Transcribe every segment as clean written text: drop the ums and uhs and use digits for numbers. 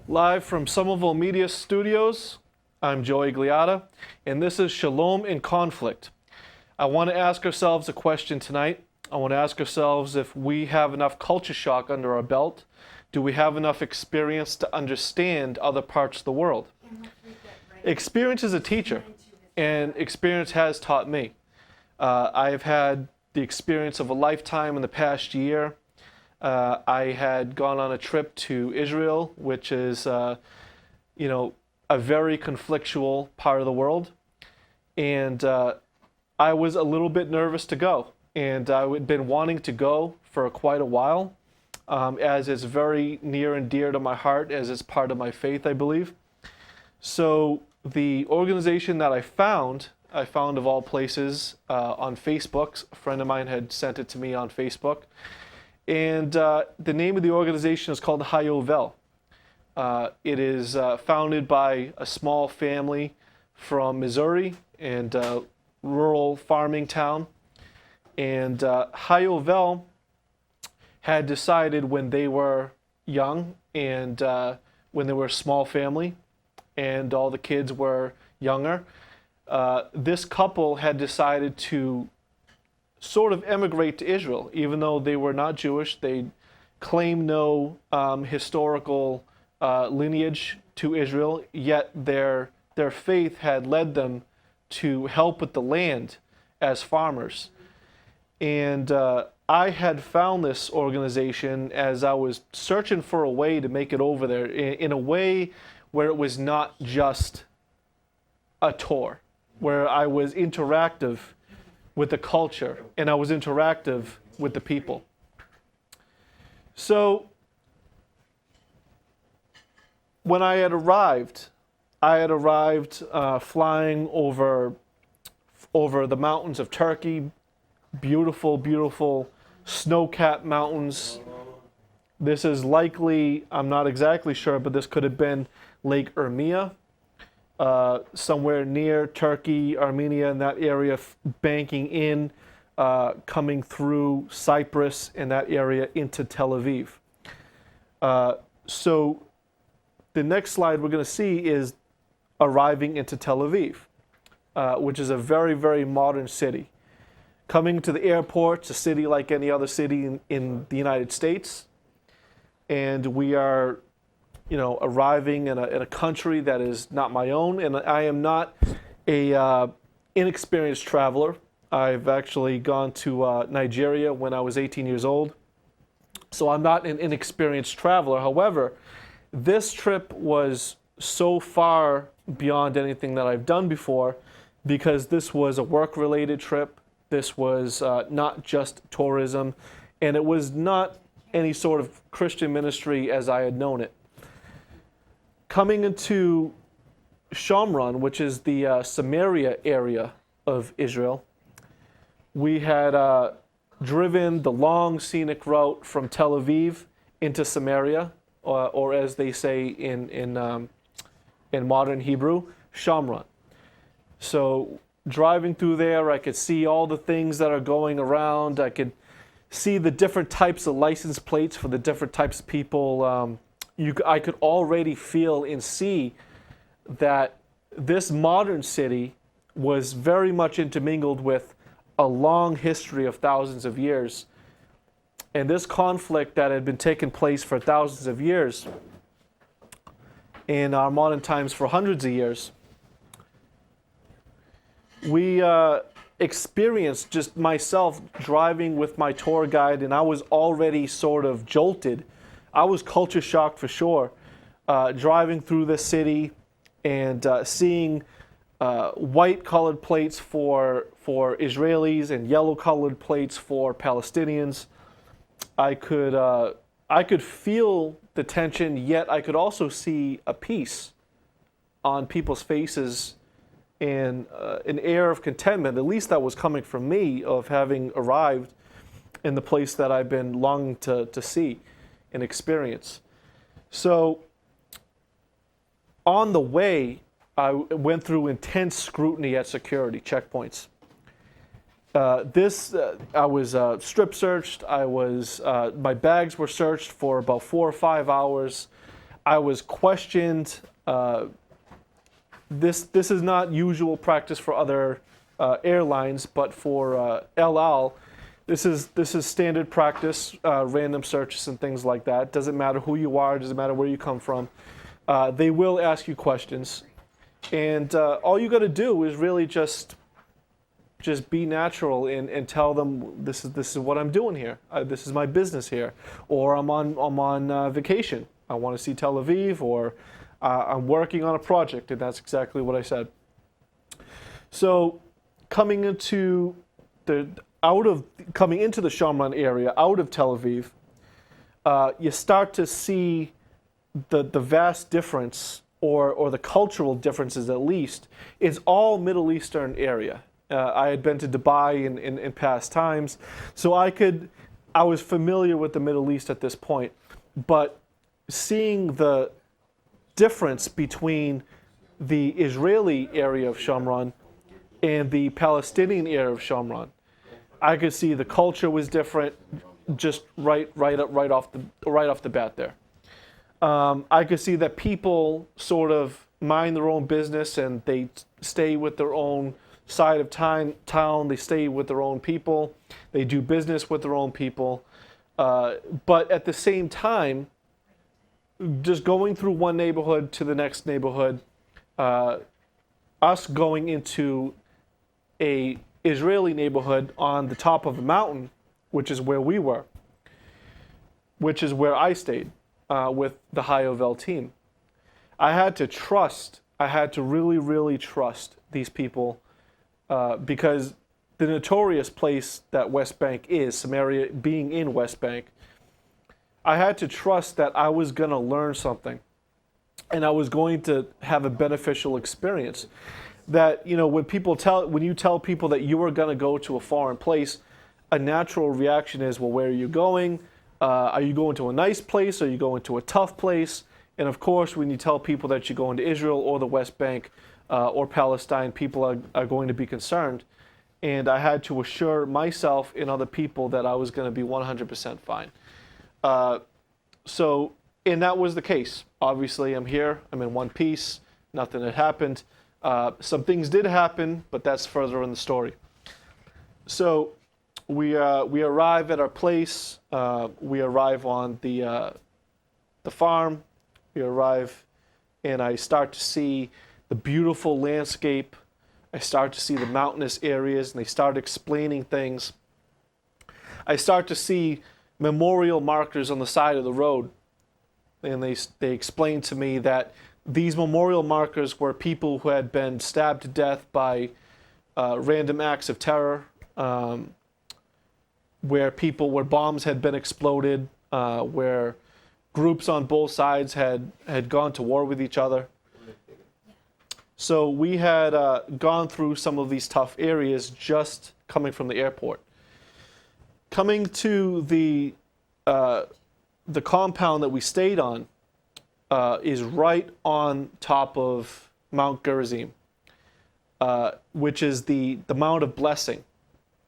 Live from Somerville Media Studios, I'm Joey Gliata, and this is Shalom in Conflict. I want to ask ourselves a question tonight. I want to ask ourselves if we have enough culture shock under our belt. Do we have enough experience to understand other parts of the world? Experience is a teacher, and experience has taught me. I have had the experience of a lifetime in the past year. I had gone on a trip to Israel, which is, a very conflictual part of the world. And I was a little bit nervous to go. And I had been wanting to go for quite a while, as it's very near and dear to my heart, as it's part of my faith, I believe. So the organization that I found of all places on Facebook. A friend of mine had sent it to me on Facebook. And the name of the organization is called Hayovel. It is founded by a small family from Missouri and a rural farming town. And Hayovel had decided when they were young and when they were a small family and all the kids were younger, this couple had decided to sort of emigrate to Israel. Even though they were not Jewish, they claimed no historical lineage to Israel, yet their faith had led them to help with the land as farmers. And I had found this organization as I was searching for a way to make it over there in a way where it was not just a tour, where I was interactive with the culture, and I was interactive with the people. So when I had arrived flying over the mountains of Turkey, beautiful, beautiful snow-capped mountains. This is likely, I'm not exactly sure, but this could have been Lake Urmia. Somewhere near Turkey, Armenia, in that area, banking in, coming through Cyprus in that area into Tel Aviv. So the next slide we're going to see is arriving into Tel Aviv, which is a very, very modern city. Coming to the airport, it's a city like any other city in the United States, and we are arriving in a country that is not my own, and I am not a inexperienced traveler. I've actually gone to Nigeria when I was 18 years old, so I'm not an inexperienced traveler. However, this trip was so far beyond anything that I've done before because this was a work-related trip. This was not just tourism, and it was not any sort of Christian ministry as I had known it. Coming into Shomron, which is the Samaria area of Israel, we had driven the long scenic route from Tel Aviv into Samaria, or as they say in modern Hebrew, Shomron. So driving through there, I could see all the things that are going around. I could see the different types of license plates for the different types of people. I could already feel and see that this modern city was very much intermingled with a long history of thousands of years. And this conflict that had been taking place for thousands of years, in our modern times for hundreds of years, we experienced, just myself driving with my tour guide, and I was already sort of jolted. I was culture shocked for sure, driving through the city and seeing white colored plates for Israelis and yellow colored plates for Palestinians. I could feel the tension, yet I could also see a peace on people's faces and an air of contentment, at least that was coming from me, of having arrived in the place that I've been longing to see and experience. So on the way, I went through intense scrutiny at security checkpoints. I was strip searched. My bags were searched for about 4 or 5 hours. I was questioned. This is not usual practice for other airlines, but for El Al, this is standard practice. Random searches and things like that. Doesn't matter who you are. Doesn't matter where you come from. They will ask you questions, and all you got to do is really just be natural and tell them this is what I'm doing here. This is my business here, or I'm on vacation. I want to see Tel Aviv, or I'm working on a project, and that's exactly what I said. So, coming into the Shomron area, out of Tel Aviv, you start to see the vast difference, or the cultural differences at least. It's all Middle Eastern area. I had been to Dubai in past times, so I was familiar with the Middle East at this point, but seeing the difference between the Israeli area of Shomron and the Palestinian area of Shomron, I could see the culture was different, just right off the bat there. I could see that people sort of mind their own business and they stay with their own side of town. They stay with their own people. They do business with their own people. But at the same time, just going through one neighborhood to the next neighborhood, us going into a Israeli neighborhood on the top of a mountain, which is where we were, which is where I stayed with the Hayovel team. I had to really, really trust these people because the notorious place that West Bank is, Samaria being in West Bank, I had to trust that I was going to learn something and I was going to have a beneficial experience. That, when you tell people that you are going to go to a foreign place, a natural reaction is, well, where are you going? Are you going to a nice place? Are you going to a tough place? And of course, when you tell people that you're going to Israel or the West Bank or Palestine, people are going to be concerned. And I had to assure myself and other people that I was going to be 100% fine. And that was the case. Obviously, I'm here. I'm in one piece. Nothing had happened. Some things did happen, but that's further in the story. So we arrive at our place. We arrive on the farm. We arrive, and I start to see the beautiful landscape. I start to see the mountainous areas, and they start explaining things. I start to see memorial markers on the side of the road, and they explained to me that these memorial markers were people who had been stabbed to death by random acts of terror, where bombs had been exploded, where groups on both sides had gone to war with each other. So we had gone through some of these tough areas just coming from the airport. Coming to the compound that we stayed on is right on top of Mount Gerizim, which is the Mount of Blessing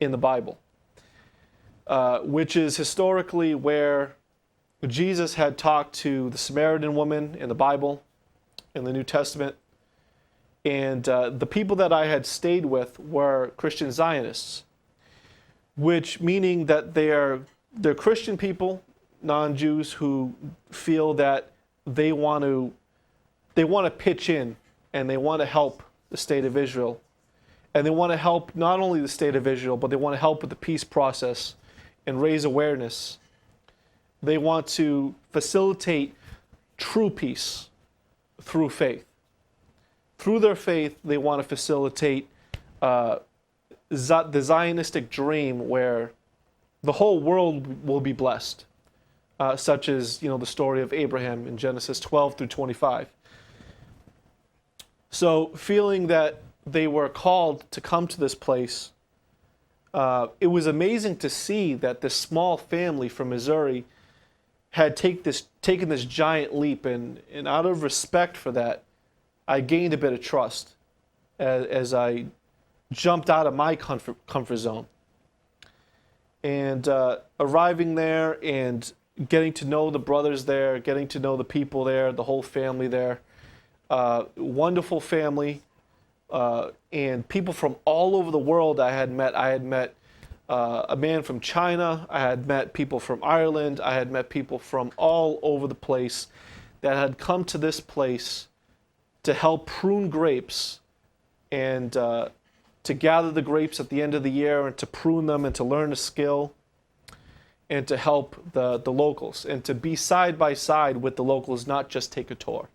in the Bible, which is historically where Jesus had talked to the Samaritan woman in the Bible, in the New Testament. And the people that I had stayed with were Christian Zionists, which meaning that they're Christian people, non-Jews, who feel that they want to pitch in and they want to help the state of Israel. And they want to help not only the state of Israel, but they want to help with the peace process and raise awareness. They want to facilitate true peace through faith. Through their faith, they want to facilitate the Zionistic dream where the whole world will be blessed, such as the story of Abraham in Genesis 12 through 25. So, feeling that they were called to come to this place, it was amazing to see that this small family from Missouri had taken this giant leap, and out of respect for that, I gained a bit of trust as I jumped out of my comfort zone. And arriving there and getting to know the brothers there, getting to know the people there, the whole family there. Wonderful family, and people from all over the world I had met. I had met a man from China. I had met people from Ireland. I had met people from all over the place that had come to this place to help prune grapes and to gather the grapes at the end of the year and to prune them and to learn a skill and to help the locals and to be side by side with the locals, not just take a tour.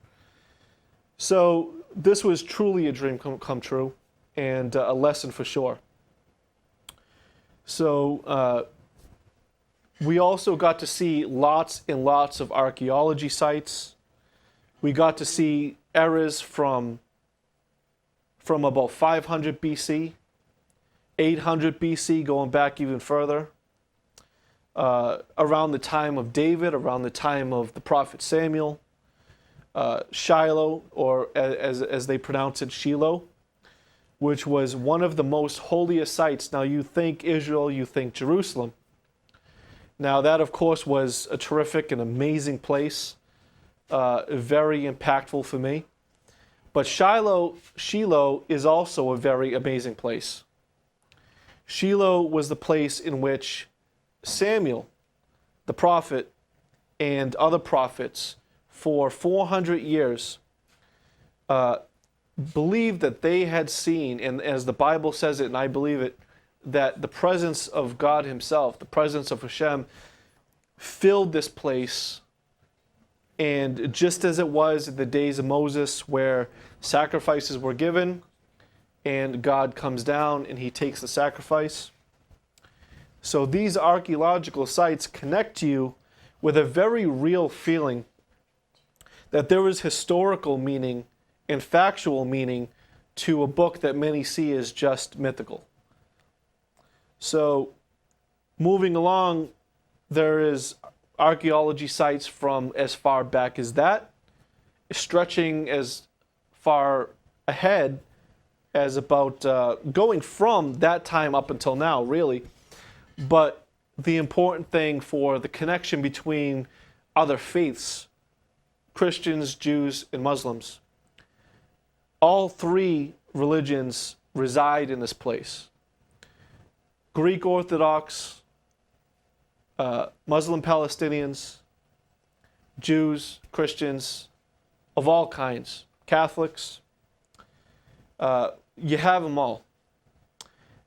So this was truly a dream come true and a lesson for sure. So we also got to see lots and lots of archaeology sites. We got to see eras from about 500 BC, 800 BC, going back even further, around the time of David, around the time of the prophet Samuel, Shiloh, or as they pronounce it, Shiloh, which was one of the most holiest sites. Now you think Israel, you think Jerusalem. Now that, of course, was a terrific and amazing place, very impactful for me. But Shiloh is also a very amazing place. Shiloh was the place in which Samuel, the prophet, and other prophets for 400 years believed that they had seen, and as the Bible says it, and I believe it, that the presence of God himself, the presence of Hashem, filled this place. And just as it was in the days of Moses, where sacrifices were given and God comes down and he takes the sacrifice. So these archaeological sites connect you with a very real feeling that there is historical meaning and factual meaning to a book that many see as just mythical. So moving along, there is archaeology sites from as far back as that, stretching as far ahead as about going from that time up until now, really. But the important thing for the connection between other faiths, Christians, Jews, and Muslims, all three religions reside in this place. Greek Orthodox, Muslim Palestinians, Jews, Christians, of all kinds, Catholics, you have them all.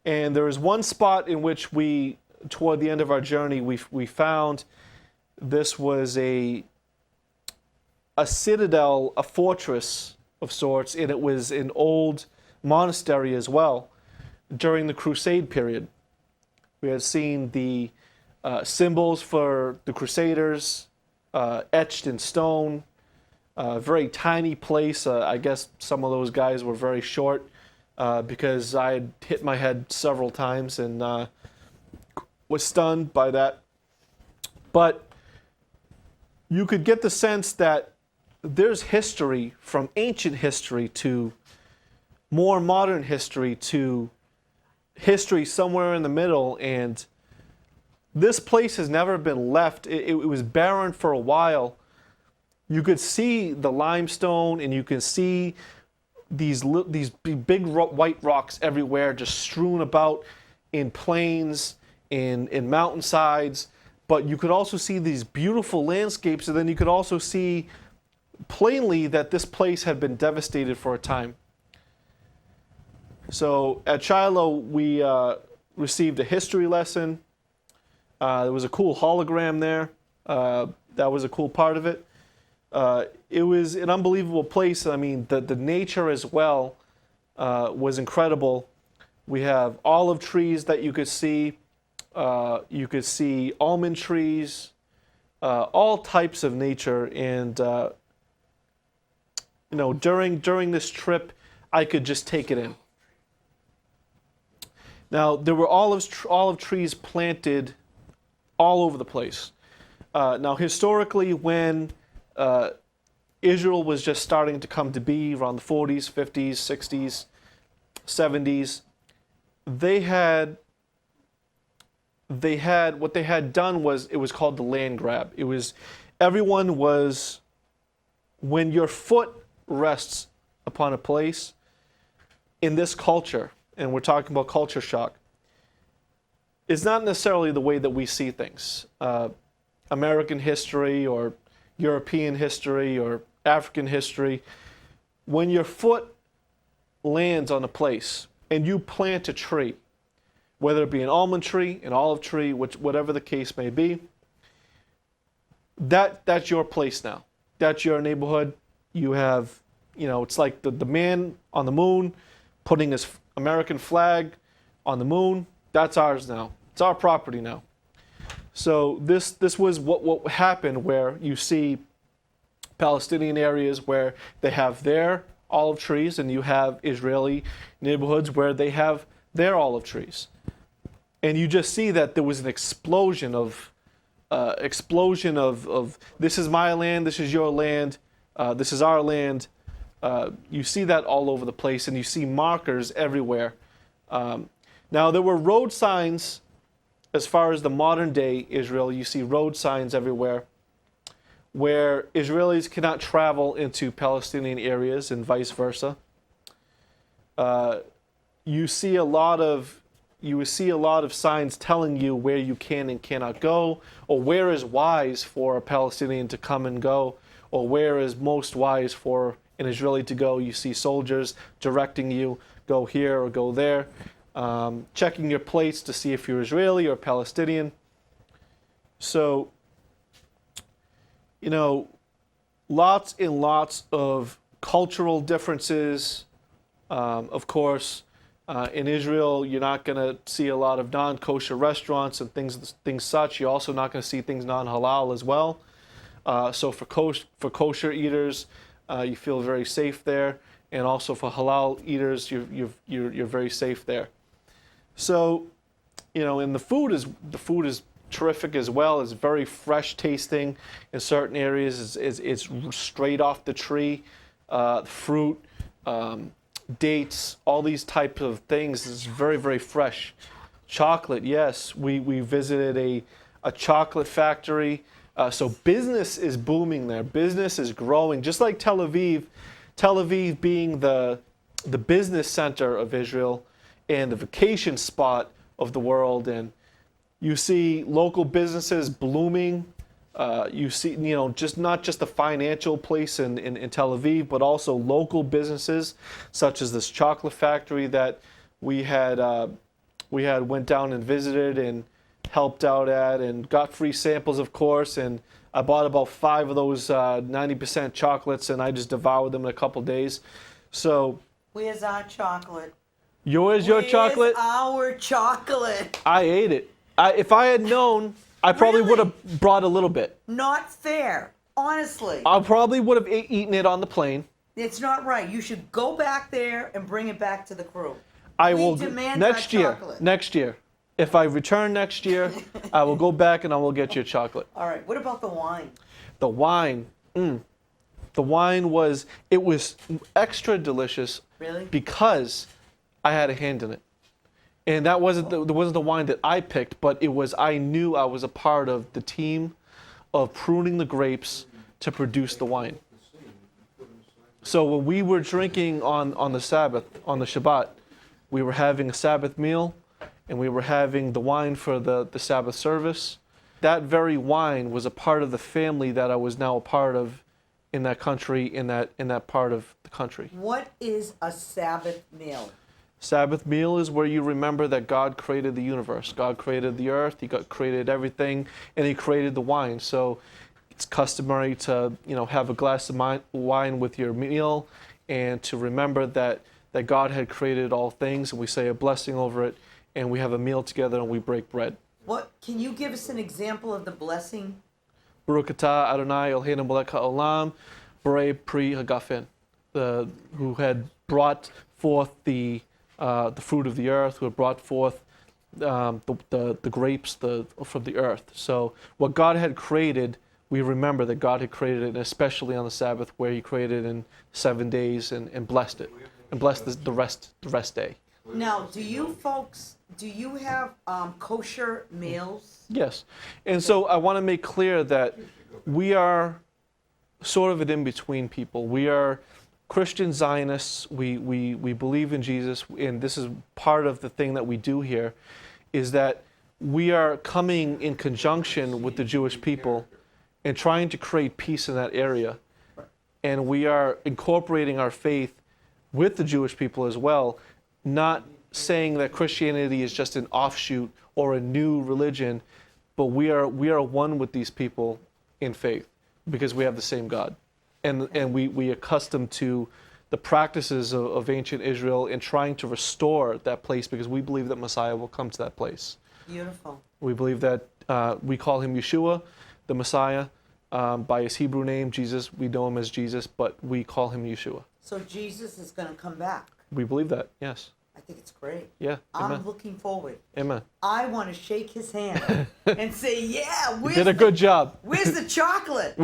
And there is one spot in which we, toward the end of our journey, we found this was a citadel, a fortress of sorts, and it was an old monastery as well during the Crusade period. We had seen the symbols for the Crusaders etched in stone. Very tiny place. I guess some of those guys were very short because I had hit my head several times and was stunned by that. But you could get the sense that there's history, from ancient history to more modern history to history somewhere in the middle, and this place has never been left. It was barren for a while. You could see the limestone, and you can see these big white rocks everywhere, just strewn about in plains, in mountainsides. But you could also see these beautiful landscapes, and then you could also see plainly that this place had been devastated for a time. So at Shiloh, we received a history lesson. There was a cool hologram there. That was a cool part of it. It was an unbelievable place. I mean, the nature as well was incredible. We have olive trees that you could see. You could see almond trees, all types of nature. And during this trip, I could just take it in. Now, there were olive trees planted all over the place. Now, historically, when Israel was just starting to come to be around the 40s, 50s, 60s, 70s, they had what they had done was, it was called the land grab. It was, everyone was, when your foot rests upon a place in this culture, and we're talking about culture shock, it's not necessarily the way that we see things. American history or European history or African history, when your foot lands on a place and you plant a tree, whether it be an almond tree, an olive tree, whatever the case may be, that's your place now. That's your neighborhood. You have, it's like the man on the moon putting his American flag on the moon. That's ours now. It's our property now. So this was what happened, where you see Palestinian areas where they have their olive trees, and you have Israeli neighborhoods where they have their olive trees. And you just see that there was an explosion of this is my land, this is your land, this is our land. You see that all over the place, and you see markers everywhere. Now, there were road signs. As far as the modern day Israel, you see road signs everywhere where Israelis cannot travel into Palestinian areas and vice versa. You see a lot of signs telling you where you can and cannot go, or where is wise for a Palestinian to come and go, or where is most wise for an Israeli to go. You see soldiers directing you, go here or go there. Checking your plates to see if you're Israeli or Palestinian. So, lots and lots of cultural differences. Of course, in Israel, you're not going to see a lot of non-kosher restaurants and things such. You're also not going to see things non-halal as well. So for kosher eaters, you feel very safe there, and also for halal eaters, you're very safe there. So, and the food is terrific as well. It's very fresh tasting in certain areas. It's straight off the tree, fruit, dates, all these types of things. It's very, very fresh. Chocolate, yes. We visited a chocolate factory. So business is booming there. Business is growing, just like Tel Aviv. Tel Aviv being the business center of Israel and the vacation spot of the world, and you see local businesses blooming. You see, just not just the financial place in Tel Aviv, but also local businesses such as this chocolate factory that we had went down and visited and helped out at, and got free samples, of course. And I bought about 5 of those 90% chocolates, and I just devoured them in a couple days. So where's our chocolate? Where's your chocolate? Our chocolate. I ate it. If I had known, I probably would have brought a little bit. Not fair, honestly. I probably would have eaten it on the plane. It's not right. You should go back there and bring it back to the crew. I will next year. Next year, if I return next year, I will go back and I will get you a chocolate. All right. What about the wine? The wine. The wine was extra delicious. Really? Because I had a hand in it. And that wasn't the wine that I picked, but I knew I was a part of the team of pruning the grapes to produce the wine. So when we were drinking on the Sabbath, on the Shabbat, we were having a Sabbath meal, and we were having the wine for the Sabbath service. That very wine was a part of the family that I was now a part of in that country, in that part of the country. What is a Sabbath meal? Sabbath meal is where you remember that God created the universe. God created the earth. He created everything, and He created the wine. So it's customary to have a glass of wine with your meal, and to remember that God had created all things, and we say a blessing over it, and we have a meal together, and we break bread. What? Can you give us an example of the blessing? Baruch atah Adonai Eloheinu melech haolam borei pri hagafen, who had brought forth the fruit of the earth, who had brought forth the grapes from the earth. So what God had created, we remember that God had created it, and especially on the Sabbath, where He created it in 7 days and blessed it, and blessed the rest day. Now, do you folks, do you have kosher meals? Yes. And so I want to make clear that we are sort of an in-between people. We are Christian Zionists. We believe in Jesus, and this is part of the thing that we do here, is that we are coming in conjunction with the Jewish people and trying to create peace in that area. And we are incorporating our faith with the Jewish people as well, not saying that Christianity is just an offshoot or a new religion, but we are one with these people in faith because we have the same God. And we accustomed to the practices of ancient Israel and trying to restore that place because we believe that Messiah will come to that place. Beautiful. We believe that we call him Yeshua, the Messiah, by his Hebrew name, Jesus. We know him as Jesus, but we call him Yeshua. So Jesus is going to come back. We believe that, yes. I think it's great. Yeah, amen. I'm looking forward. Amen. I want to shake his hand and say, yeah, You did a good job. Where's the chocolate?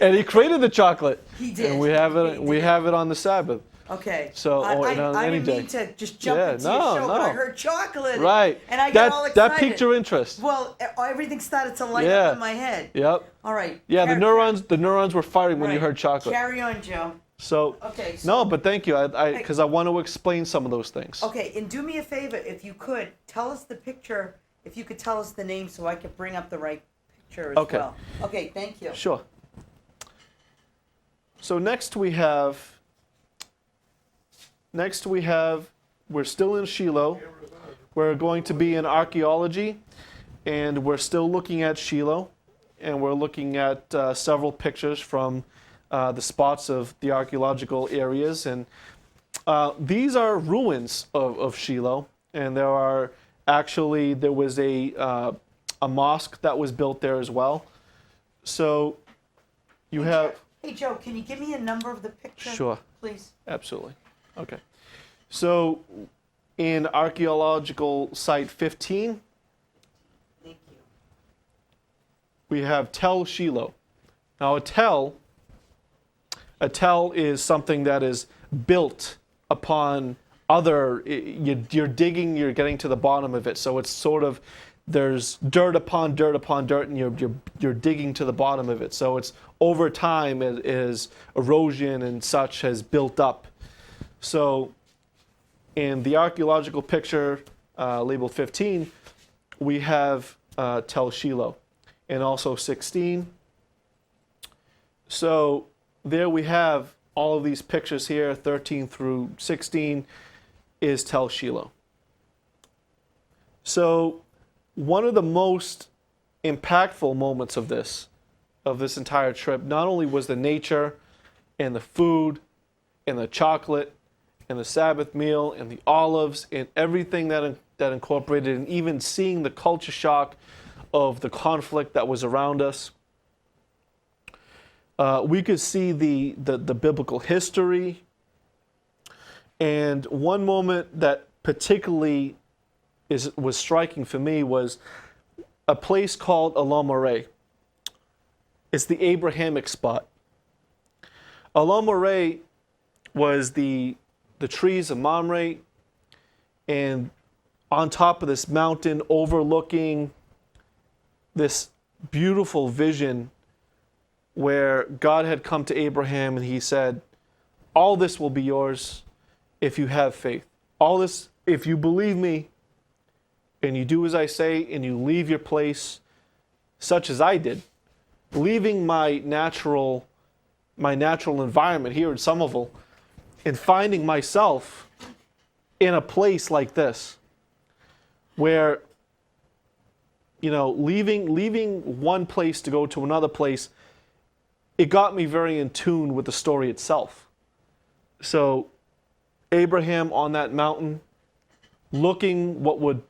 And he created the chocolate. He did. And we have it on the Sabbath. Okay. So, I on any didn't day. mean to just jump into your show, but I heard chocolate. Right. And I got all excited. That piqued your interest. Well, everything started to light up in my head. Yep. All right. Yeah, the neurons were firing when you heard chocolate. Carry on, Joe. So, okay, no, but thank you, because I want to explain some of those things. Okay, and do me a favor, if you could, tell us the picture, if you could tell us the name so I could bring up the right picture as well. Okay, thank you. Sure. So next we have, we're still in Shiloh. We're going to be in archaeology, and we're still looking at Shiloh, and we're looking at several pictures from the spots of the archaeological areas, and these are ruins of Shiloh, and there was a mosque that was built there as well. So you have. Hey Joe, can you give me a number of the picture? Sure. Please. Absolutely. Okay. So in archaeological site 15, thank you. We have Tel Shiloh. Now a tell is something that is built upon other, you're digging, you're getting to the bottom of it. So it's sort of, there's dirt upon dirt upon dirt, and you're digging to the bottom of it. So it's over time as erosion and such has built up. So in the archaeological picture labeled 15, we have Tel Shiloh, and also 16. So there we have all of these pictures here, 13 through 16 is Tel Shiloh. So one of the most impactful moments of this entire trip, not only was the nature and the food and the chocolate and the Sabbath meal and the olives and everything that incorporated, and even seeing the culture shock of the conflict that was around us. We could see the biblical history. And one moment that particularly was striking for me was a place called Elam Moreh. It's the Abrahamic spot. Elam Moreh was the trees of Mamre, and on top of this mountain overlooking this beautiful vision where God had come to Abraham and he said, all this will be yours if you have faith. All this, if you believe me and you do as I say and you leave your place, such as I did, leaving my natural environment here in Somerville and finding myself in a place like this where, you know, leaving one place to go to another place, it got me very in tune with the story itself. So Abraham on that mountain, looking what would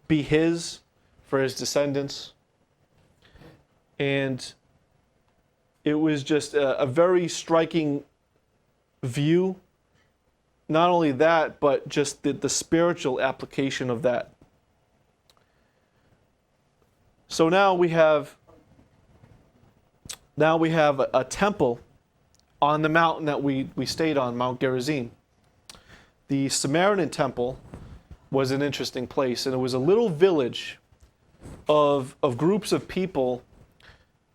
be his for his descendants. And it was just a very striking view. Not only that, but just the spiritual application of that. So now we have a temple on the mountain that we stayed on, Mount Gerizim. The Samaritan temple was an interesting place. And it was a little village of groups of people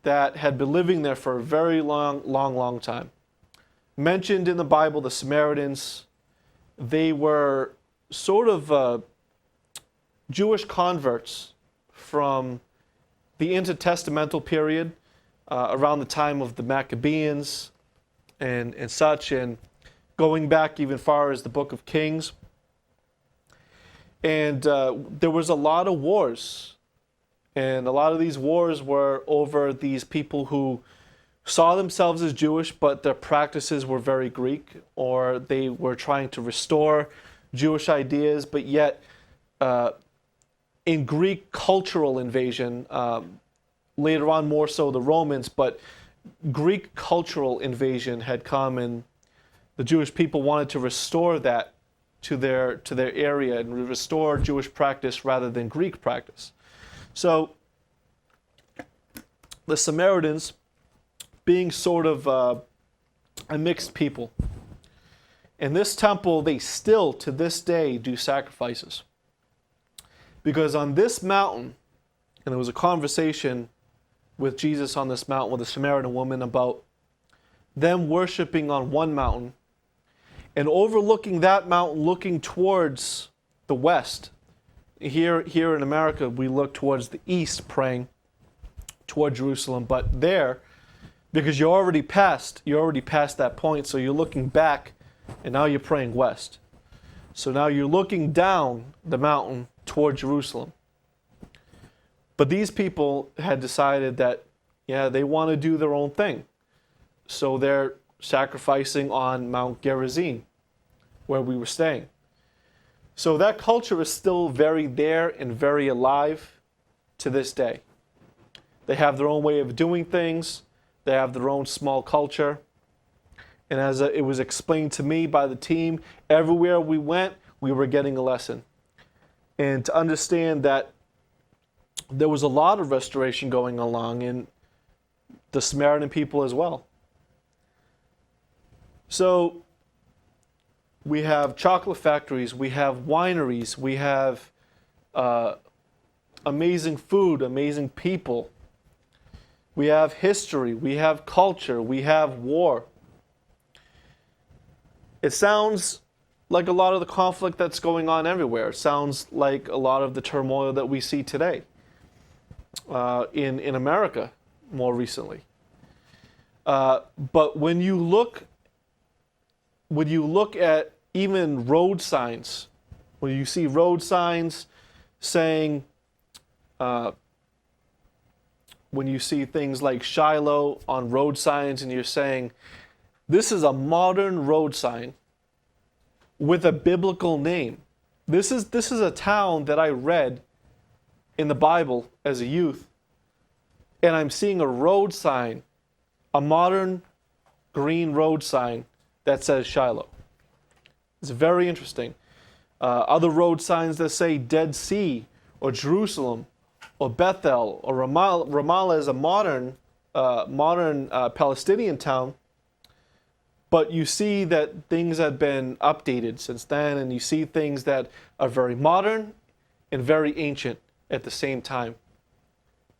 that had been living there for a very long time. Mentioned in the Bible, the Samaritans, they were sort of Jewish converts from the intertestamental period, around the time of the Maccabees and such, and going back even far as the book of Kings. And there was a lot of wars. And a lot of these wars were over these people who saw themselves as Jewish, but their practices were very Greek, or they were trying to restore Jewish ideas, but yet in Greek cultural invasion, later on more so the Romans, but Greek cultural invasion had come, and the Jewish people wanted to restore that to their area and restore Jewish practice rather than Greek practice. So the Samaritans, being sort of a mixed people, in this temple they still to this day do sacrifices. Because on this mountain, and there was a conversation with Jesus on this mountain with a Samaritan woman about them worshiping on one mountain and overlooking that mountain, looking towards the west. Here in America, we look towards the east, praying toward Jerusalem. But there, because you're already past that point, so you're looking back, and now you're praying west. So now you're looking down the mountain toward Jerusalem. But these people had decided that, yeah, they want to do their own thing. So they're sacrificing on Mount Gerizim, where we were staying. So that culture is still very there and very alive to this day. They have their own way of doing things. They have their own small culture. And as it was explained to me by the team, everywhere we went, we were getting a lesson. And to understand that there was a lot of restoration going along in the Samaritan people as well. So we have chocolate factories, we have wineries, we have amazing food, amazing people. We have history, we have culture, we have war. It sounds like a lot of the conflict that's going on everywhere. It sounds like a lot of the turmoil that we see today in America more recently. But when you look at even road signs, when you see road signs saying, when you see things like Shiloh on road signs and you're saying, this is a modern road sign with a biblical name. This is a town that I read in the Bible as a youth, and I'm seeing a road sign, a modern green road sign that says Shiloh. It's very interesting. Other road signs that say Dead Sea or Jerusalem or Bethel or Ramallah. Ramallah is a modern Palestinian town, but you see that things have been updated since then, and you see things that are very modern and very ancient at the same time.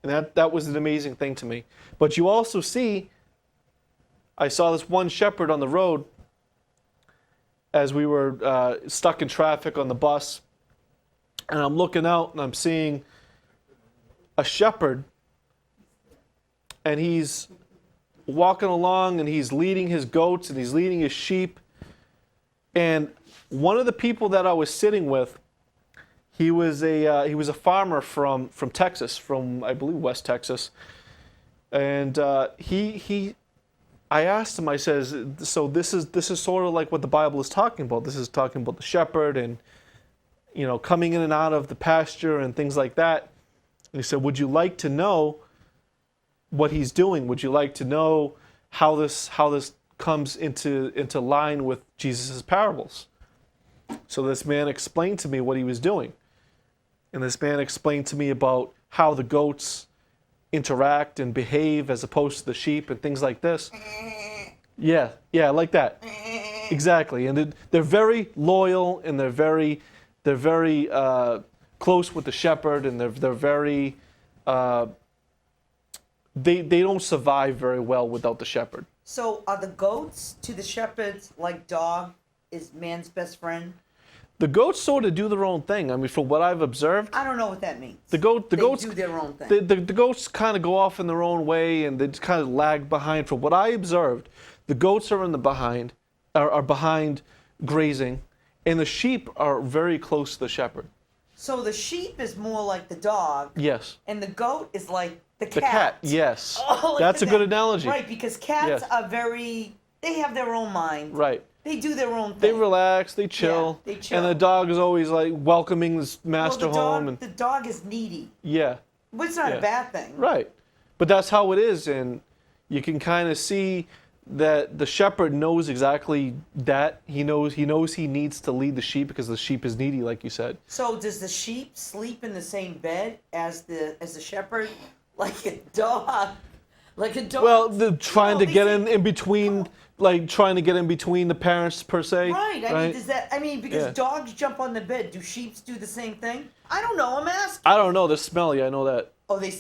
And that was an amazing thing to me. But you also see, I saw this one shepherd on the road as we were stuck in traffic on the bus, and I'm looking out and I'm seeing a shepherd, and he's walking along and he's leading his goats and he's leading his sheep. And one of the people that I was sitting with, he was a farmer from Texas, from I believe West Texas, and I asked him, I says, so this is sort of like what the Bible is talking about. This is talking about the shepherd and, you know, coming in and out of the pasture and things like that. And he said, would you like to know what he's doing? Would you like to know how this comes into line with Jesus' parables? So this man explained to me what he was doing. And this man explained to me about how the goats interact and behave as opposed to the sheep and things like this. Yeah, like that. Exactly. And they're very loyal, and they're very close with the shepherd, and they're very they don't survive very well without the shepherd. So are the goats to the shepherds like dog is man's best friend? The goats sort of do their own thing. I mean, from what I've observed, I don't know what that means. the goats do their own thing. The goats kind of go off in their own way, and they just kind of lag behind. From what I observed, the goats are in the behind, are behind grazing, and the sheep are very close to the shepherd. So the sheep is more like the dog. Yes. And the goat is like the cat. The cat, yes. Oh, look That's at a good that. analogy. Right, because cats Yes. are they have their own mind. Right. They do their own thing. They relax, they chill, Yeah, they chill. and the dog is always like welcoming this Well, master home. And the dog is needy, yeah, which is not Yeah. a bad thing. right. But that's how it is, and you can kind of see that the shepherd knows exactly that. He knows he needs to lead the sheep because the sheep is needy, like you said. So does the sheep sleep in the same bed as the shepherd, like a dog? Like a dog. Well, they're trying No, to they get say- in between, like trying to get in between the parents per se. Right. I mean, because Yeah. dogs jump on the bed. Do sheep do the same thing? I don't know. I'm asking. I don't know. They're smelly. I know that. Oh, then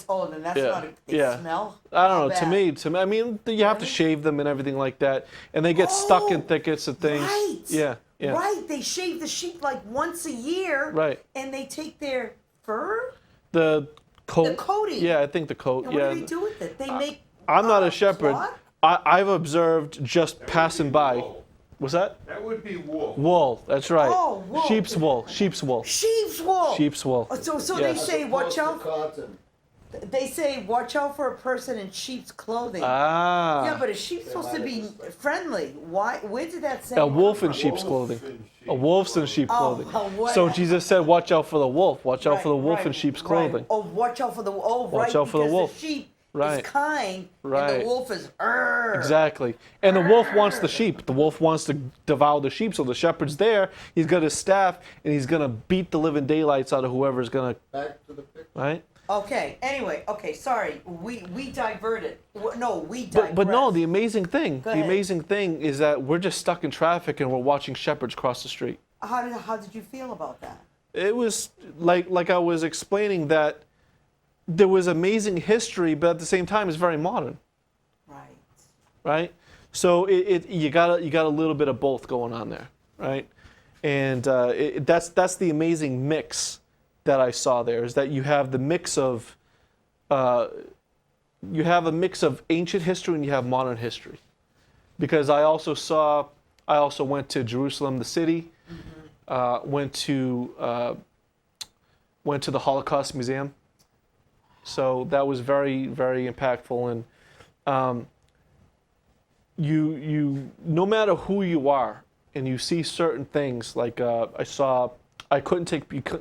that's Yeah. not they Yeah. smell. I don't How know. bad? To me, I mean, you have to Really? shave them and everything like that, and they get stuck in Oh, thickets and things. Right. Yeah. Yeah. Right. They shave the sheep like once a year. Right. And they take their fur, The coat. the coating. Yeah, I think the coat. And yeah. what do they do with it? They make. I'm not a shepherd. cloth? I've observed just passing by. What's that? That would be wool. Wool. That's right. Oh, wool. Sheep's wool. Sheep's wool. Sheep's wool. Sheep's wool. Oh, so Yeah. they say watch out. Cotton. They say watch out for a person in sheep's clothing. Ah. Yeah, but a sheep's supposed to be friendly. Why? Where did that say? A wolf in come sheep's Wolf clothing. in sheep's A wolf's in sheep's Oh, clothing. what- So Jesus said, "Watch out for the wolf. Watch from? out for the wolf in Right, sheep's right. clothing." Oh, watch out for the Watch right, out for the because wolf. The sheep Right. is kind, and Right. the wolf is. "Arr." Exactly. And the wolf wants the sheep. The wolf wants to devour the sheep. So the shepherd's there. He's got his staff, and he's gonna beat the living daylights out of whoever's gonna. Back to the picture. Right. Okay. Anyway. Okay. Sorry. We diverted. No, we digressed. But no, the amazing thing, Go the ahead. amazing thing is that we're just stuck in traffic and we're watching shepherds cross the street. How did you feel about that? It was like I was explaining that there was amazing history, but at the same time, it's very modern, Right. right? So you got a little bit of both going on there, right? And that's the amazing mix that I saw there, is that you have the mix of you have a mix of ancient history and you have modern history. Because I also went to Jerusalem, the city, went to the Holocaust Museum. So that was very, very impactful. And you no matter who you are, and you see certain things, like you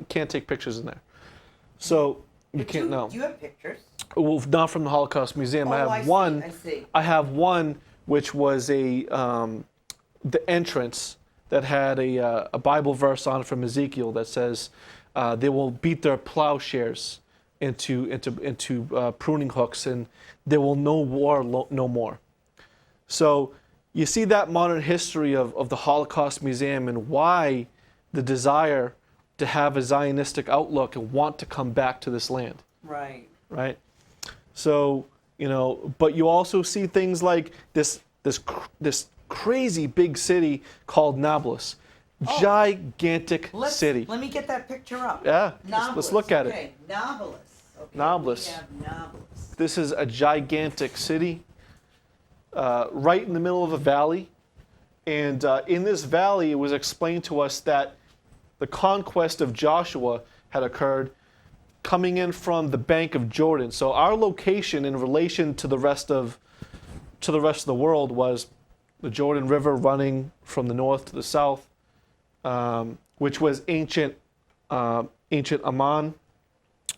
can't take pictures in there. So you But can't know. Do you have pictures? Well, not from the Holocaust Museum. I Oh, have see, one. I see. I have one which was the entrance that had a Bible verse on it from Ezekiel that says, "They will beat their plowshares into pruning hooks, and there will no war no more." So you see that modern history of the Holocaust Museum and why the desire to have a Zionistic outlook and want to come back to this land. Right. Right? So, but you also see things like this crazy big city called Nablus. Oh. Gigantic city. Let me get that picture up. Yeah, let's Nablus. look at it. Okay, Nablus. Okay, Nablus. We have Nablus. This is a gigantic city right in the middle of a valley. And in this valley, it was explained to us that the conquest of Joshua had occurred coming in from the bank of Jordan. So our location in relation to the rest of the world was the Jordan River running from the north to the south, which was ancient Amman.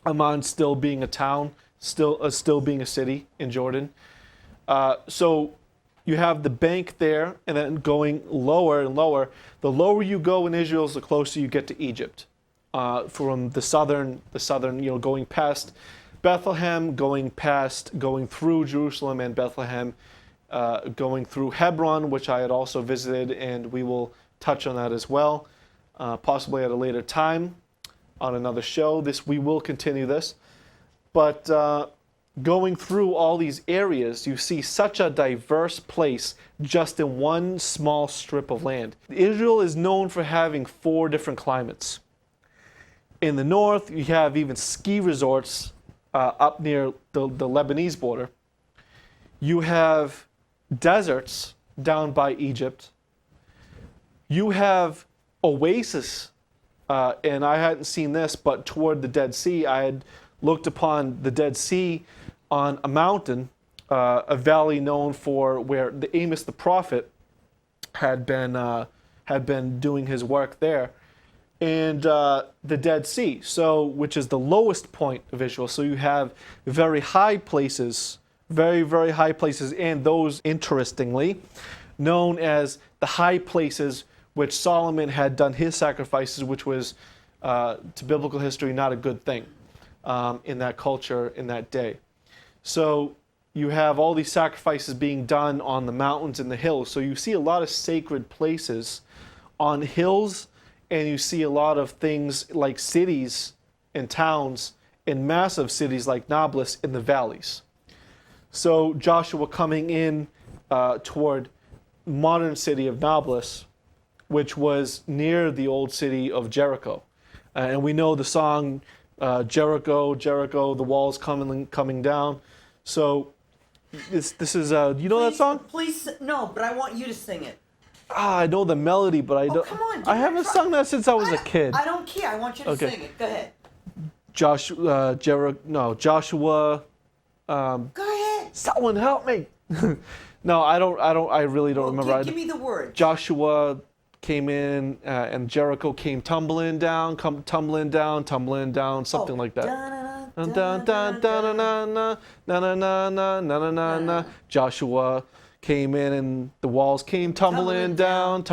Amman still being a town, still being a city in Jordan. So you have the bank there, and then going lower and lower. The lower you go in Israel, the closer you get to Egypt. From the southern, going past Bethlehem, going through Jerusalem and Bethlehem, going through Hebron, which I had also visited, and we will touch on that as well. possibly at a later time on another show. We will continue this. But going through all these areas, you see such a diverse place just in one small strip of land. Israel is known for having 4 different climates. In the north, you have even ski resorts up near the Lebanese border. You have deserts down by Egypt. You have oasis, and I hadn't seen this, but toward the Dead Sea, I had looked upon the Dead Sea on a mountain, a valley known for where the Amos the prophet had been doing his work there, and the Dead Sea, which is the lowest point of Israel. So you have very high places, very, very high places, and those, interestingly, known as the high places which Solomon had done his sacrifices, which was, to biblical history, not a good thing in that culture in that day. So you have all these sacrifices being done on the mountains and the hills. So you see a lot of sacred places on hills, and you see a lot of things like cities and towns and massive cities like Nablus in the valleys. So Joshua coming in toward modern city of Nablus, which was near the old city of Jericho. And we know the song, Jericho, Jericho, the walls coming down. So this is, you know that song? Please, no, but I want you to sing it. I know the melody, but I don't. Come on, I haven't sung that since I was a kid. I don't care. I want you to sing it. Go ahead. Joshua. Go ahead. Someone help me. No, I don't. I really don't remember. Give me the word. Joshua came in, and Jericho came tumbling down, something like that. Joshua came in and the walls came tumbling down.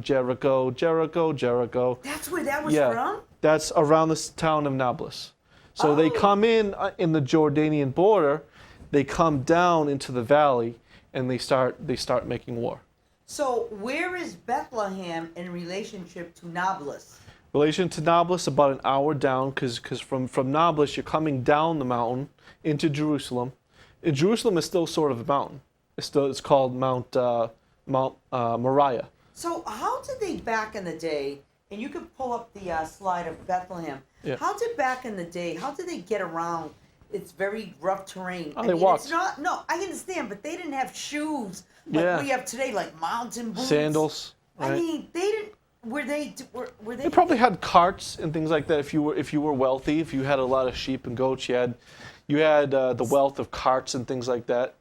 Jericho, Jericho, Jericho. That's where that was from? That's around the town of Nablus. So they come in the Jordanian border, they come down into the valley, and they start making war. So where is Bethlehem in relationship to Nablus? Relation to Nablus, about an hour down, because from Nablus you're coming down the mountain into Jerusalem. And Jerusalem is still sort of a mountain. It's called Mount Moriah. So how did they back in the day? And you could pull up the slide of Bethlehem. Yeah. How did they get around? It's very rough terrain. Oh, they walked. It's not. No, I understand, but they didn't have shoes like we have today, like mountain boots, sandals. Right? I mean, they didn't. Were they? They probably had carts and things like that. If you were wealthy, if you had a lot of sheep and goats, you had the wealth of carts and things like that.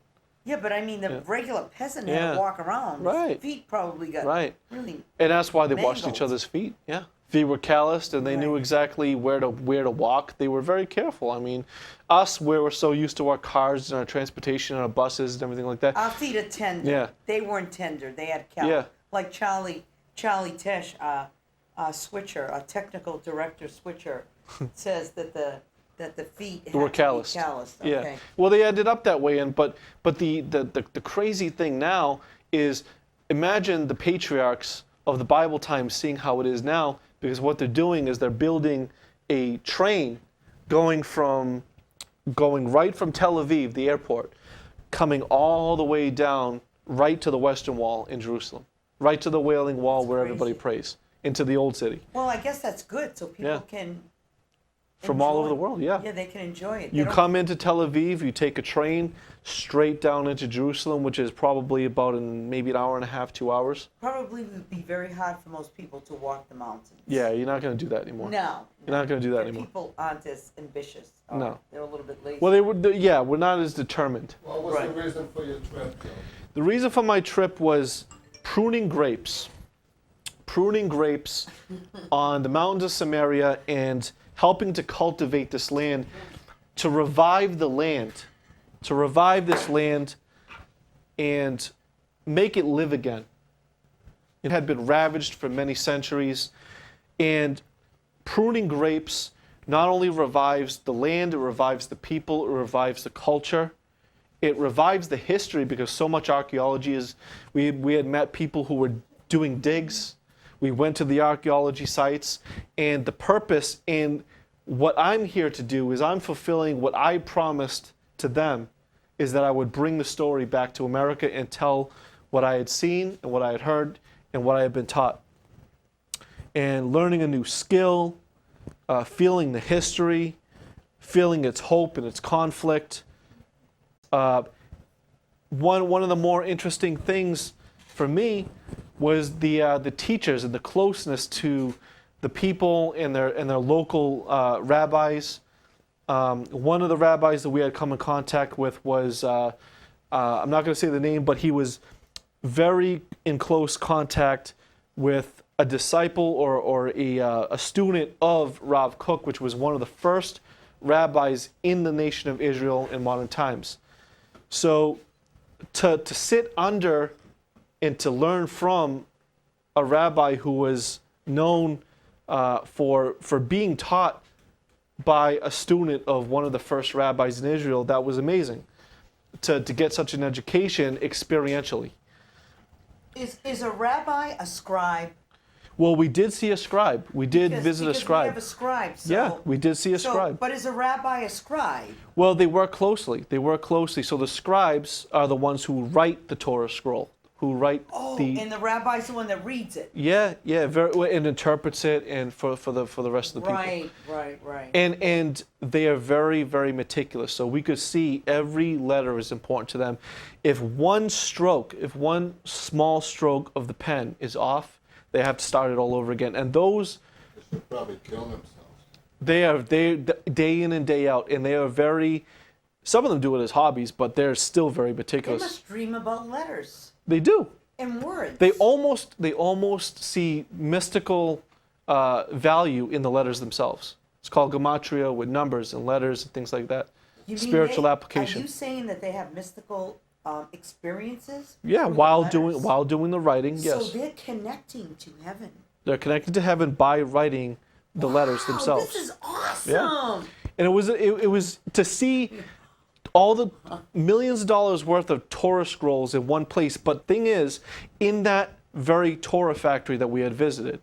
Yeah, but I mean, the regular peasant had to walk around. Right. His feet probably got really. And that's why they washed mangled. each other's feet. Yeah. Feet were calloused, and they knew exactly where to walk. They were very careful. I mean, us, where we're so used to our cars and our transportation and our buses and everything like that. Our feet are tender. Yeah. They weren't tender. They had callus. Yeah. Like Charlie Tesh, switcher, a technical director switcher, says that the feet were calloused. Okay. Yeah. Well, they ended up that way, but the crazy thing now is, imagine the patriarchs of the Bible times seeing how it is now, because what they're doing is they're building a train going right from Tel Aviv, the airport, coming all the way down right to the Western Wall in Jerusalem, right to the Wailing Wall where everybody prays, into the old city. Well, I guess that's good, so people can from all over the world, yeah. Yeah, they can enjoy it. You come into Tel Aviv, you take a train straight down into Jerusalem, which is probably about maybe an hour and a half, 2 hours. Probably would be very hard for most people to walk the mountains. Yeah, you're not going to do that anymore. No. You're not going to do that anymore. People aren't as ambitious. No. They're a little bit lazy. Well, we're not as determined. What was the reason for your trip, Joe? The reason for my trip was pruning grapes. Pruning grapes on the mountains of Samaria and helping to cultivate this land, to revive the land, to revive this land and make it live again. It had been ravaged for many centuries, and pruning grapes not only revives the land, it revives the people, it revives the culture, it revives the history, because so much archaeology is, we had met people who were doing digs. We went to the archaeology sites, and the purpose in what I'm here to do is I'm fulfilling what I promised to them, is that I would bring the story back to America and tell what I had seen and what I had heard and what I had been taught. And learning a new skill, feeling the history, feeling its hope and its conflict. One of the more interesting things for me was the teachers and the closeness to the people and their local rabbis. One of the rabbis that we had come in contact with was, I'm not going to say the name, but he was very in close contact with a disciple or a student of Rav Kook, which was one of the first rabbis in the nation of Israel in modern times. So to sit under and to learn from a rabbi who was known for being taught by a student of one of the first rabbis in Israel, that was amazing. To get such an education experientially. Is a rabbi a scribe? Well, we did see a scribe. We did visit a scribe. We have a scribe. So, yeah, we did see a scribe. But is a rabbi a scribe? Well, they work closely. They work closely. So the scribes are the ones who write the Torah scroll, who write and the rabbi's the one that reads it. Yeah, and interprets it, and for the rest of the people. Right. And they are very, very meticulous. So we could see every letter is important to them. If one small stroke of the pen is off, they have to start it all over again. And those, They should probably kill themselves. they day in and day out, and they are very. Some of them do it as hobbies, but they're still very They meticulous. must dream about letters They do. and words. They almost see mystical value in the letters themselves. It's called gematria, with numbers and letters and things like that. You mean Spiritual Are application. you saying that they have mystical experiences? Yeah, through the while letters? doing the writing, yes. So they're connecting to heaven. They're connected to heaven by writing the letters themselves. This is awesome. Yeah. And it was to see all the millions of dollars worth of Torah scrolls in one place. But thing is, in that very Torah factory that we had visited,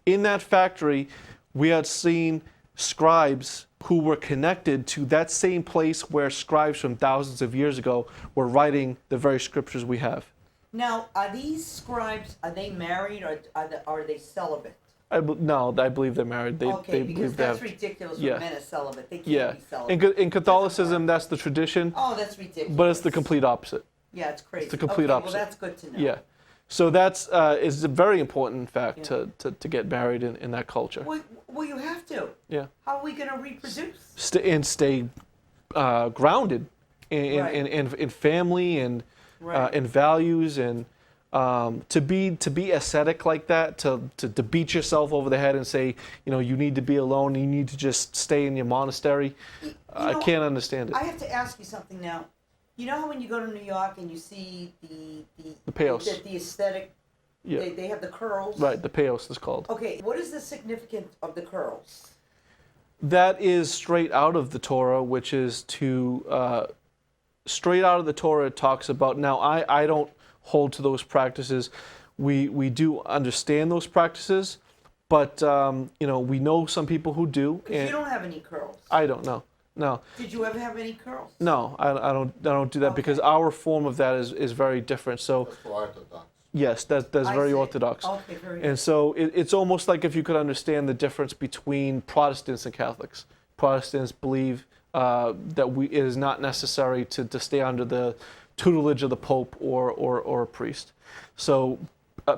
in that factory, we had seen scribes who were connected to that same place where scribes from thousands of years ago were writing the very scriptures we have. Now, are these scribes, are they married or are they celibate? No, I believe they're married. Okay, they because believe they that's have. ridiculous Yeah. when men are celibate. They can't Yeah, be celibate. in Catholicism, that's the tradition, Oh, that's ridiculous. but it's the complete opposite. Yeah, it's crazy. the complete okay, opposite. Well, that's good to know. Yeah, so that's is a very important, in fact, Yeah. to get married in that culture. Well, you have to. Yeah, How are we going to reproduce? stay grounded in, Right. in family and Right. in values, and to be ascetic like that, to beat yourself over the head and say, you need to be alone, you need to just stay in your monastery. I know, can't understand it. I have to ask you something now. You know how when you go to New York and you see the payos. the aesthetic, Yeah. they have the curls? Right, the payos is called. Okay, what is the significance of the curls? That is straight out of the Torah, which is straight out of the Torah. It talks about, now I don't hold to those practices. We do understand those practices, but we know some people who do. Because you don't have any curls. I don't know. No. Did you ever have any curls? No, I don't do that, Okay. because our form of that is very different. So That's for Orthodox. yes, that's I very see. orthodox. Okay, very And good. so it's almost like if you could understand the difference between Protestants and Catholics. Protestants believe that it is not necessary to stay under the tutelage of the Pope or a priest. So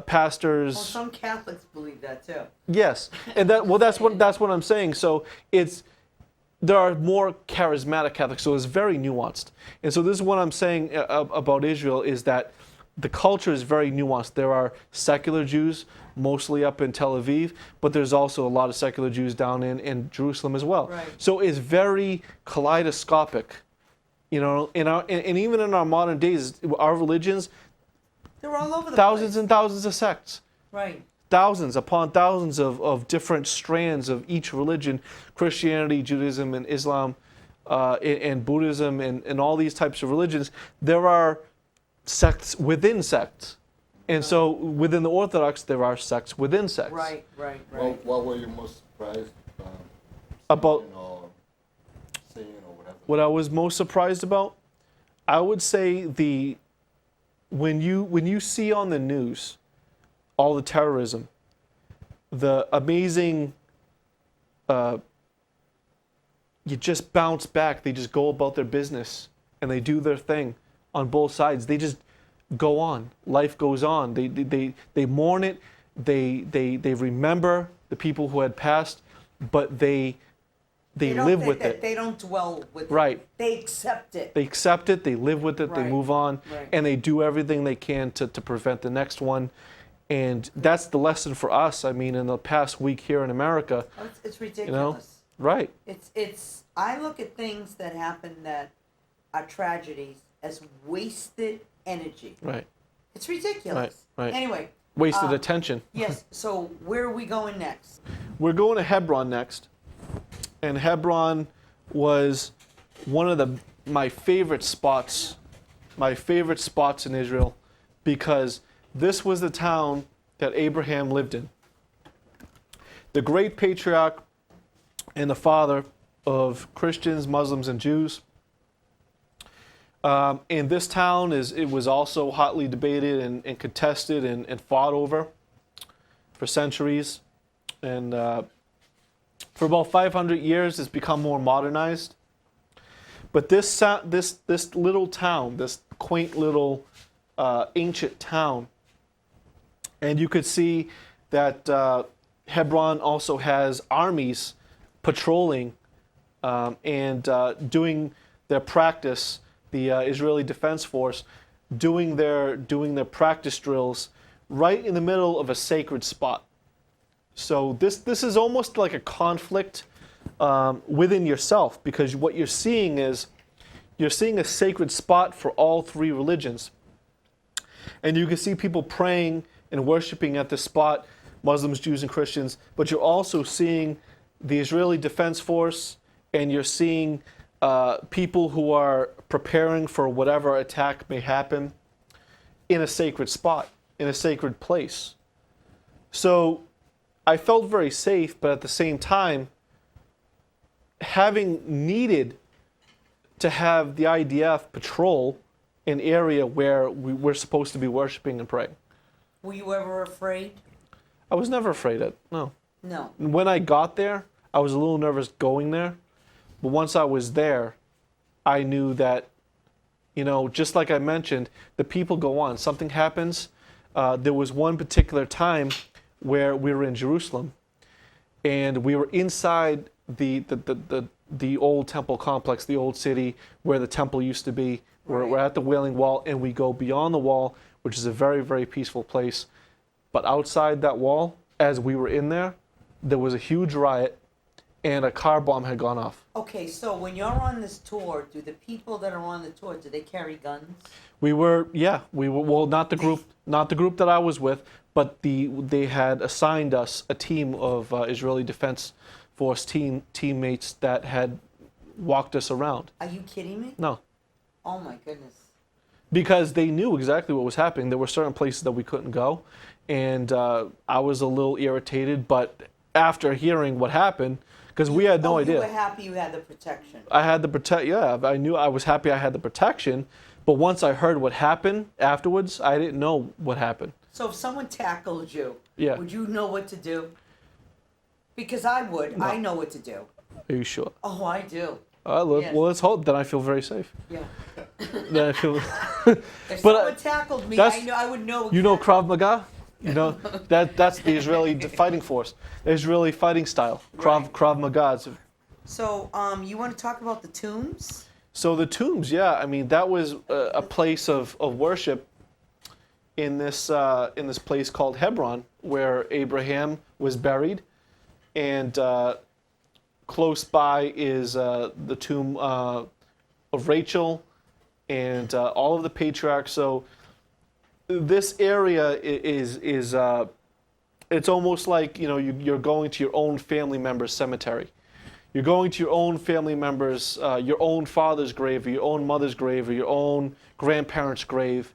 pastors. Well, some Catholics believe that too. Yes, and that's what I'm saying. So there are more charismatic Catholics, so it's very nuanced. And so this is what I'm saying about Israel, is that the culture is very nuanced. There are secular Jews, mostly up in Tel Aviv, but there's also a lot of secular Jews down in Jerusalem as well. Right. So it's very kaleidoscopic. And even in our modern days, our religions, They're all over the thousands place. and thousands of sects. Right. Thousands upon thousands of different strands of each religion: Christianity, Judaism, and Islam, and Buddhism, and all these types of religions. There are sects within sects, And so within the Orthodox, there are sects within sects. Right. What were you most surprised About seeing or whatever? what I was most surprised about, I would say when you see on the news all the terrorism, the amazing, you just bounce back. They just go about their business and they do their thing on both sides. They just go on. Life goes on. They mourn it. They remember the people who had passed, but they live with it. They don't dwell with it. Right. They accept it. They accept it. They live with it. They Right. move on, Right. and they do everything they can to prevent the next one. And that's the lesson for us. I mean, in the past week here in America, Oh, it's ridiculous. right? It's. I look at things that happen that are tragedies as wasted energy. Right. It's ridiculous. Right. Anyway. Wasted attention. Yes. So where are we going next? We're going to Hebron next. And Hebron was one of my favorite spots in Israel, because this was the town that Abraham lived in. The great patriarch and the father of Christians, Muslims, and Jews. And this town it was also hotly debated and contested and fought over for centuries. And for about 500 years, it's become more modernized. But this little town, this quaint little ancient town, and you could see that Hebron also has armies patrolling and doing their practice. The Israeli Defense Force doing their practice drills right in the middle of a sacred spot. So this is almost like a conflict within yourself, because what you're seeing is you're seeing a sacred spot for all three religions. And you can see people praying and worshiping at this spot, Muslims, Jews, and Christians, but you're also seeing the Israeli Defense Force, and you're seeing people who are preparing for whatever attack may happen in a sacred spot, in a sacred place. So I felt very safe, but at the same time, having needed to have the IDF patrol an area where we're supposed to be worshiping and praying. Were you ever afraid? I was never afraid of it, no. No. When I got there, I was a little nervous going there, but once I was there, I knew that, just like I mentioned, the people go on. Something happens. There was one particular time where we were in Jerusalem, and we were inside the old temple complex, the old city where the temple used to be. We're at the Wailing Wall, and we go beyond the wall, which is a very, very peaceful place. But outside that wall, as we were in there was a huge riot, and a car bomb had gone off. Okay, so when you're on this tour, do the people that are on the tour, do they carry guns? We were, well, not the group that I was with, but they had assigned us a team of Israeli Defense Force teammates that had walked us around. Are you kidding me? No. Oh my goodness. Because they knew exactly what was happening. There were certain places that we couldn't go, and I was a little irritated, but after hearing what happened, because we had no idea. You were happy you had the protection. I had I knew I was happy I had the protection, but once I heard what happened afterwards, I didn't know what happened. So if someone tackled you, Yeah. would you know what to do? Because I would. No. I know what to do. Are you sure? Oh, I do. Well, let's hope. Then I feel very safe. Yeah. Then I feel. If someone tackled me, I would know. You know Krav Maga? That's the Israeli fighting force, the Israeli fighting style. Krav Maga. So, you want to talk about the tombs? So the tombs, yeah. I mean, that was a place of worship in this place called Hebron, where Abraham was buried, and close by is the tomb of Rachel and all of the patriarchs. So this area is it's almost like you're going to your own family member's cemetery. You're going to your own family members, your own father's grave, or your own mother's grave, or your own grandparents' grave,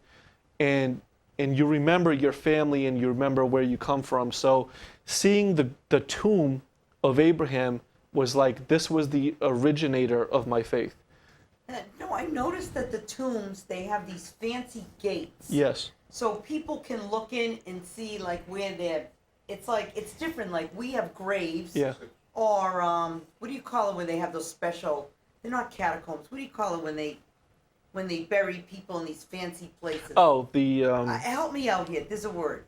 and you remember your family and you remember where you come from. So seeing the tomb of Abraham was like, this was the originator of my faith. No, I noticed that the tombs, they have these fancy gates. Yes. So people can look in and see like where they're, it's like, it's different. Like we have graves. Yeah. Or, what do you call it when they have those special, they're not catacombs. What do you call it when they bury people in these fancy places? Oh, the help me out here. There's a word.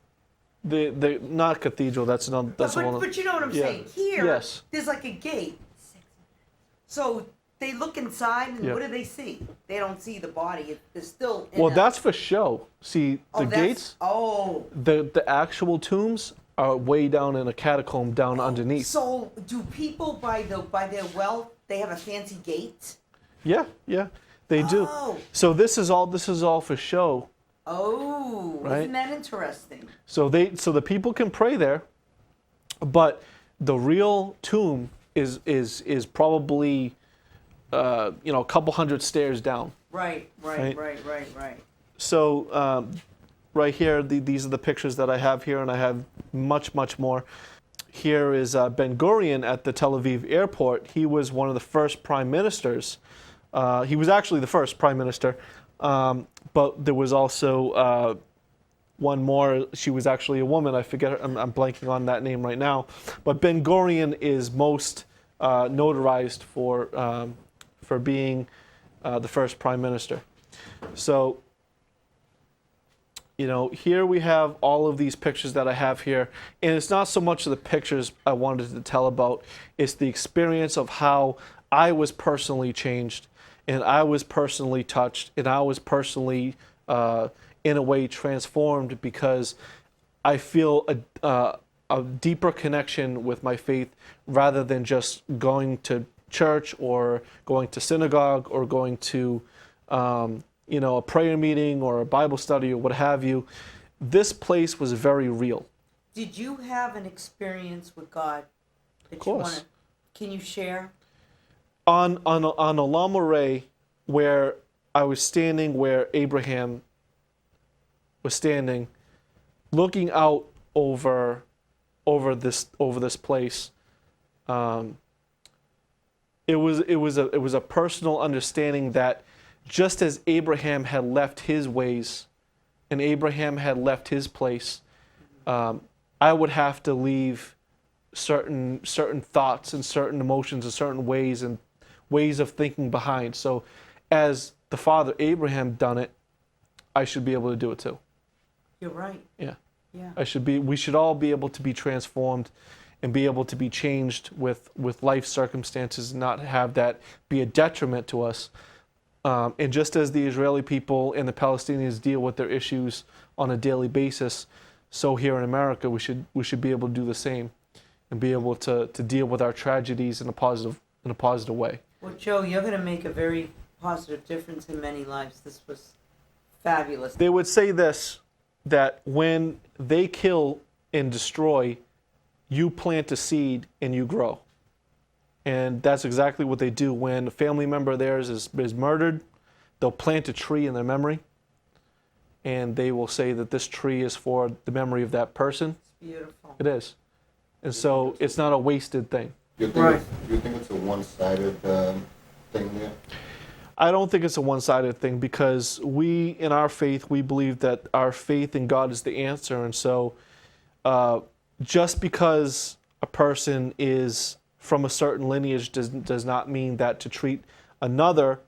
the not cathedral. That's another. That's But you know what I'm Yeah. saying. Here, Yes. there's like a gate. So they look inside, and Yeah. what do they see? They don't see the body. They're still in Well, a- that's for show. See, Oh, the that's- gates, Oh. the actual tombs are way down in a catacomb down underneath. So do people by their wealth, they have a fancy gate? Yeah, they do. Oh. So this is all for show. Oh, Right. isn't that interesting? So the people can pray there, but the real tomb is probably a couple hundred stairs down. Right. So right here, these are the pictures that I have here, and I have much more. Here is Ben Gurion at the Tel Aviv airport. He was one of the first prime ministers. He was actually the first prime minister, but there was also one more. She was actually a woman. I forget her. I'm blanking on that name right now. But Ben Gurion is most notarized for being the first prime minister. So, here we have all of these pictures that I have here. And it's not so much of the pictures I wanted to tell about, it's the experience of how I was personally changed, and I was personally touched, and I was personally, in a way, transformed, because I feel a deeper connection with my faith rather than just going to church or going to synagogue or going to a prayer meeting or a Bible study or what have you. This place was very real. Did you have an experience with God that Of course. you want to? Can you share? On Olam Areh, where I was standing, where Abraham was standing, looking out over this place, it was a personal understanding that just as Abraham had left his ways and Abraham had left his place, I would have to leave certain thoughts and certain emotions and certain ways of thinking behind. So as the father Abraham done it, I should be able to do it too. You're right. Yeah. Yeah. We should all be able to be transformed and be able to be changed with life circumstances and not have that be a detriment to us. And just as the Israeli people and the Palestinians deal with their issues on a daily basis, so here in America we should be able to do the same and be able to deal with our tragedies in a positive way. Well, Joe, you're going to make a very positive difference in many lives. This was fabulous. They would say this, that when they kill and destroy, you plant a seed and you grow. And that's exactly what they do. When a family member of theirs is murdered, they'll plant a tree in their memory, and they will say that this tree is for the memory of that person. It's beautiful. It is. And so it's not a wasted thing. You think it's a one-sided thing there? I don't think it's a one-sided thing, because we, in our faith, we believe that our faith in God is the answer. And so just because a person is from a certain lineage does not mean that to treat another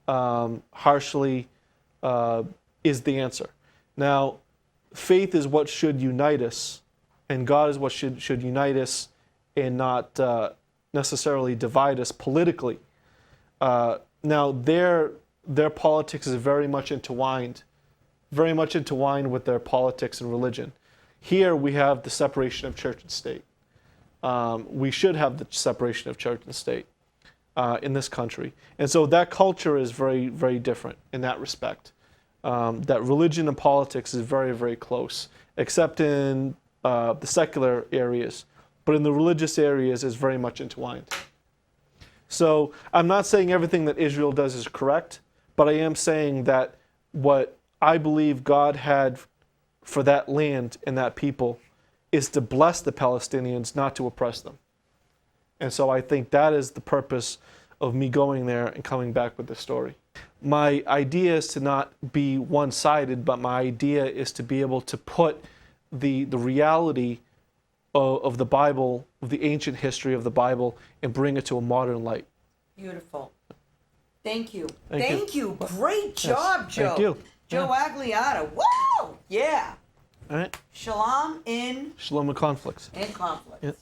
harshly is the answer. Now, faith is what should unite us, and God is what should unite us and not necessarily divide us politically. Now, their politics is very much intertwined with their politics and religion. Here we have the separation of church and state. We should have the separation of church and state in this country. And so that culture is very, very different in that respect. That religion and politics is very, very close, except in the secular areas. But in the religious areas, it's very much entwined. So I'm not saying everything that Israel does is correct, but I am saying that what I believe God had for that land and that people is to bless the Palestinians, not to oppress them. And so I think that is the purpose of me going there and coming back with this story. My idea is to not be one-sided, but my idea is to be able to put the reality of the Bible, of the ancient history of the Bible, and bring it to a modern light. Beautiful. Thank you. Thank you. Great job, Joe. Thank you. Joe Agliata. Wow. Yeah. All right. Shalom in Shalom and conflicts. conflict. Yeah.